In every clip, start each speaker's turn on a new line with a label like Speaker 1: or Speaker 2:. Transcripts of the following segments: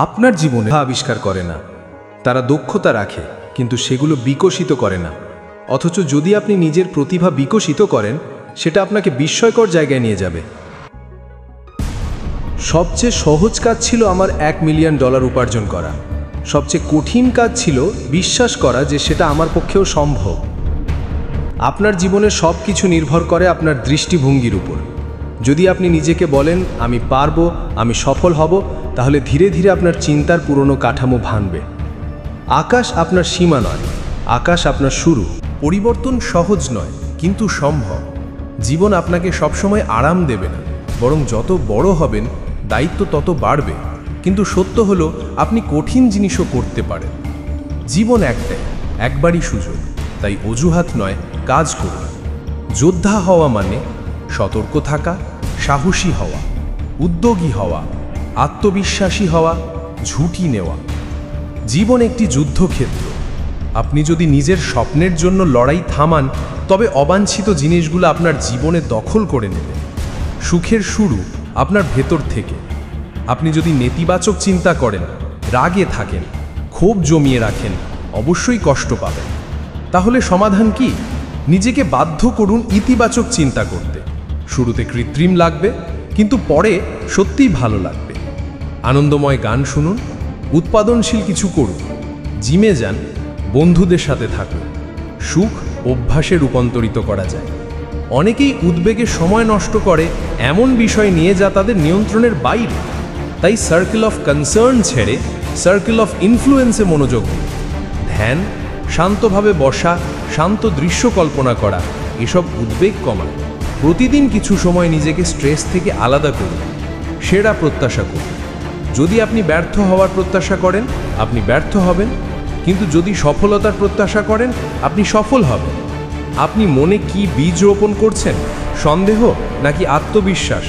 Speaker 1: আপনার জীবনে আবিষ্কার করে না, তারা দক্ষতা রাখে কিন্তু সেগুলো বিকশিত করে না। অথচ যদি আপনি নিজের প্রতিভা বিকশিত করেন, সেটা আপনাকে বিস্ময়কর জায়গায় নিয়ে যাবে। সবচেয়ে সহজ কাজ ছিল আমার $1 মিলিয়ন উপার্জন করা। সবচেয়ে কঠিন কাজ ছিল বিশ্বাস করা যে সেটা আমার পক্ষেও সম্ভব। আপনার জীবনে সব কিছু নির্ভর করে আপনার দৃষ্টিভঙ্গির উপর। যদি আপনি নিজেকে বলেন আমি পারবো, আমি সফল হব, তাহলে ধীরে ধীরে আপনার চিন্তার পুরনো কাঠামো ভাঙবে। আকাশ আপনার সীমা নয়, আকাশ আপনার শুরু। পরিবর্তন সহজ নয় কিন্তু সম্ভব। জীবন আপনাকে সবসময় আরাম দেবে না, বরং যত বড় হবেন দায়িত্ব তত বাড়বে। কিন্তু সত্য হলো আপনি কঠিন জিনিসও করতে পারেন। জীবন একটাই, একবারই সুযোগ, তাই অজুহাত নয়, কাজ করুন। যোদ্ধা হওয়া মানে সতর্ক থাকা, সাহসী হওয়া, উদ্যোগী হওয়া, আত্মবিশ্বাসী হওয়া, ঝুঁকি নেওয়া। জীবন একটি যুদ্ধক্ষেত্র। আপনি যদি নিজের স্বপ্নের জন্য লড়াই থামান, তবে অবাঞ্ছিত জিনিসগুলো আপনার জীবনে দখল করে নেবে। সুখের শুরু আপনার ভেতর থেকে। আপনি যদি নেতিবাচক চিন্তা করেন, রাগে থাকেন, ক্ষোভ জমিয়ে রাখেন, অবশ্যই কষ্ট পাবেন। তাহলে সমাধান কি? নিজেকে বাধ্য করুন ইতিবাচক চিন্তা করতে। শুরুতে কৃত্রিম লাগবে, কিন্তু পরে সত্যিই ভালো লাগবে। আনন্দময় গান শুনুন, উৎপাদনশীল কিছু করুন, জিমে যান, বন্ধুদের সাথে থাকুন। সুখ অভ্যাসে রূপান্তরিত করা যায়। অনেকেই উদ্বেগে সময় নষ্ট করে এমন বিষয় নিয়ে যা তাদের নিয়ন্ত্রণের বাইরে। তাই সার্কেল অফ কনসার্ন ছেড়ে সার্কেল অফ ইনফ্লুয়েন্সে মনোযোগ দিন। ধ্যান, শান্তভাবে বসা, শান্ত দৃশ্য কল্পনা করা, এসব উদ্বেগ কমায়। প্রতিদিন কিছু সময় নিজেকে স্ট্রেস থেকে আলাদা করুন। সেরা প্রত্যাশা করুন। যদি আপনি ব্যর্থ হওয়ার প্রত্যাশা করেন, আপনি ব্যর্থ হবেন। কিন্তু যদি সফলতার প্রত্যাশা করেন, আপনি সফল হবেন। আপনি মনে কি বীজ রোপণ করছেন? সন্দেহ নাকি আত্মবিশ্বাস?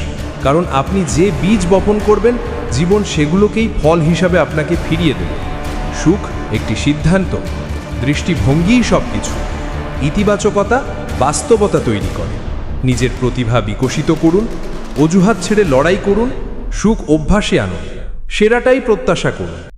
Speaker 1: কারণ আপনি যে বীজ বপন করবেন, জীবন সেগুলোকেই ফল হিসাবে আপনাকে ফিরিয়ে দেবে। সুখ একটি সিদ্ধান্ত, দৃষ্টিভঙ্গিই সব কিছু। ইতিবাচকতা বাস্তবতা তৈরি করে। নিজের প্রতিভা বিকশিত করুন, অজুহাত ছেড়ে লড়াই করুন, সুখ অভ্যাসে আনুন, সেরাটাই প্রত্যাশা করুন।